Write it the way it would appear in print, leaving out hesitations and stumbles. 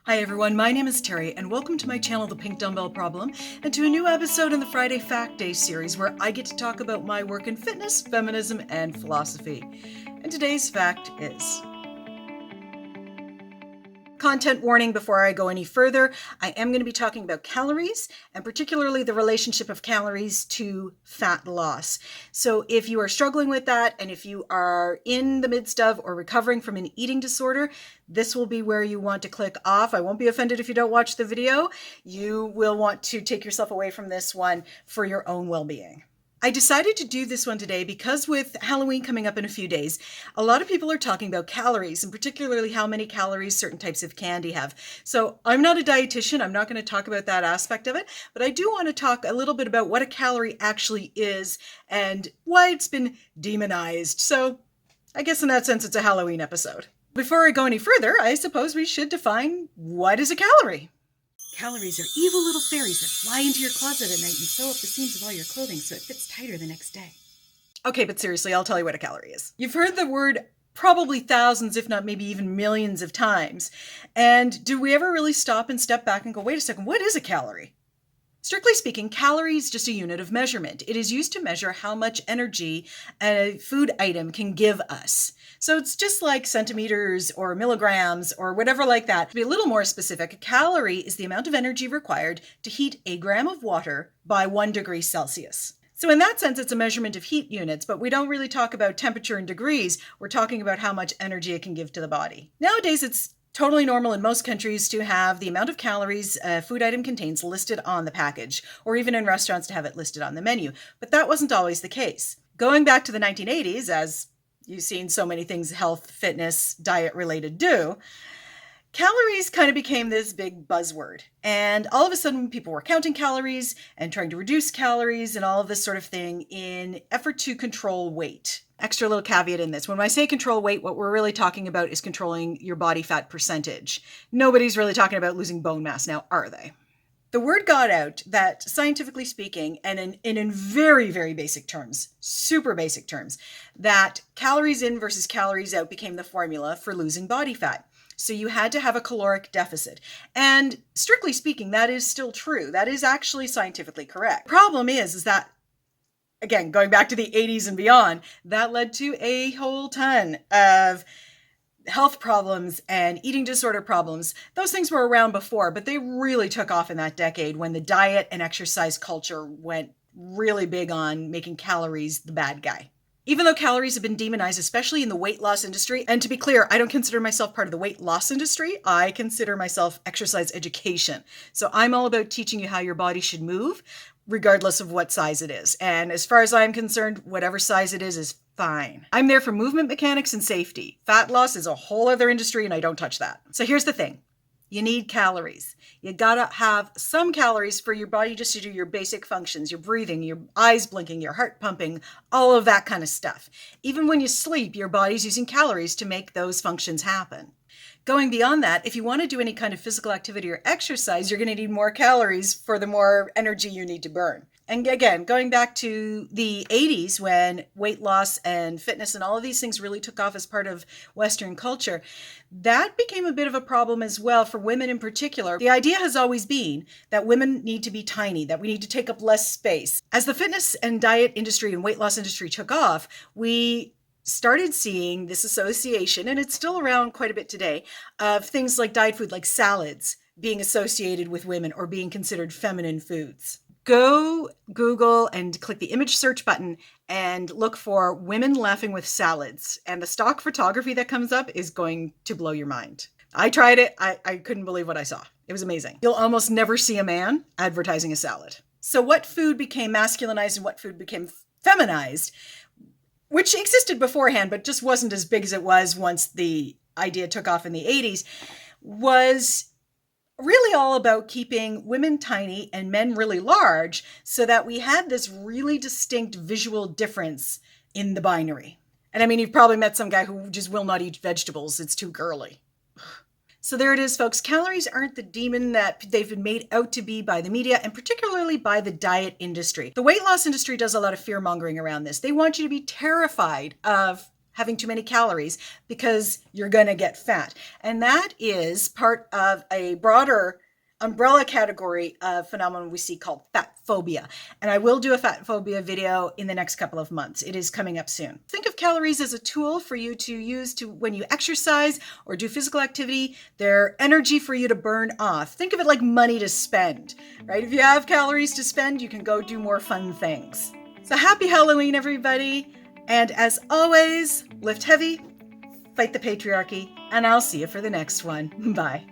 Hi everyone, my name is Terri, and welcome to my channel, The Pink Dumbbell Problem, and to a new episode in the Friday Fact Day series where I get to talk about my work in fitness, feminism, and philosophy. And today's fact is... Content warning before I go any further, I am going to be talking about calories, and particularly the relationship of calories to fat loss. So if you are struggling with that, and if you are in the midst of or recovering from an eating disorder, this will be where you want to click off. I won't be offended if you don't watch the video. You will want to take yourself away from this one for your own well-being. I decided to do this one today because with Halloween coming up in a few days, a lot of people are talking about calories and particularly how many calories certain types of candy have. So I'm not a dietitian. I'm not going to talk about that aspect of it, but I do want to talk a little bit about what a calorie actually is and why it's been demonized. So I guess in that sense, it's a Halloween episode. Before I go any further, I suppose we should define what is a calorie. Calories are evil little fairies that fly into your closet at night and sew up the seams of all your clothing so it fits tighter the next day. Okay, but seriously, I'll tell you what a calorie is. You've heard the word probably thousands, if not maybe even millions of times. And do we ever really stop and step back and go, wait a second, what is a calorie? Strictly speaking, calorie is just a unit of measurement. It is used to measure how much energy a food item can give us. So it's just like centimeters or milligrams or whatever like that. To be a little more specific, a calorie is the amount of energy required to heat a gram of water by 1 degree Celsius. So in that sense, it's a measurement of heat units, but we don't really talk about temperature in degrees. We're talking about how much energy it can give to the body. Nowadays, it's totally normal in most countries to have the amount of calories a food item contains listed on the package, or even in restaurants to have it listed on the menu. But that wasn't always the case. Going back to the 1980s, as you've seen so many things health, fitness, diet related do, calories kind of became this big buzzword. And all of a sudden people were counting calories and trying to reduce calories and all of this sort of thing in effort to control weight. Extra little caveat in this. When I say control weight, what we're really talking about is controlling your body fat percentage. Nobody's really talking about losing bone mass now, are they? The word got out that scientifically speaking, and in very, very basic terms, super basic terms, that calories in versus calories out became the formula for losing body fat. So you had to have a caloric deficit. And strictly speaking, that is still true. That is actually scientifically correct. Problem is that, again, going back to the 80s and beyond, that led to a whole ton of health problems and eating disorder problems. Those things were around before, but they really took off in that decade when the diet and exercise culture went really big on making calories the bad guy. Even though calories have been demonized, especially in the weight loss industry, and to be clear, I don't consider myself part of the weight loss industry. I consider myself exercise education. So I'm all about teaching you how your body should move, regardless of what size it is. And as far as I'm concerned, whatever size it is fine. I'm there for movement mechanics and safety. Fat loss is a whole other industry and I don't touch that. So here's the thing. You need calories. You gotta have some calories for your body just to do your basic functions, your breathing, your eyes blinking, your heart pumping, all of that kind of stuff. Even when you sleep, your body's using calories to make those functions happen. Going beyond that, if you want to do any kind of physical activity or exercise, you're going to need more calories for the more energy you need to burn. And again, going back to the 80s when weight loss and fitness and all of these things really took off as part of Western culture, that became a bit of a problem as well for women in particular. The idea has always been that women need to be tiny, that we need to take up less space. As the fitness and diet industry and weight loss industry took off, we started seeing this association, and it's still around quite a bit today, of things like diet food, like salads, being associated with women or being considered feminine foods. Go Google and click the image search button and look for women laughing with salads. And the stock photography that comes up is going to blow your mind. I tried it. I couldn't believe what I saw. It was amazing. You'll almost never see a man advertising a salad. So what food became masculinized and what food became feminized, which existed beforehand, but just wasn't as big as it was once the idea took off in the 80s, was really all about keeping women tiny and men really large so that we had this really distinct visual difference in the binary. And I mean, you've probably met some guy who just will not eat vegetables. It's too girly. So there it is, folks. Calories aren't the demon that they've been made out to be by the media and particularly by the diet industry. The weight loss industry does a lot of fear mongering around this. They want you to be terrified of having too many calories because you're going to get fat. And that is part of a broader umbrella category of phenomenon we see called fat phobia. And I will do a fat phobia video in the next couple of months. It is coming up soon. Think of calories as a tool for you to use to when you exercise or do physical activity. They're energy for you to burn off. Think of it like money to spend, right? If you have calories to spend, you can go do more fun things. So happy Halloween, everybody. And as always, lift heavy, fight the patriarchy, and I'll see you for the next one. Bye.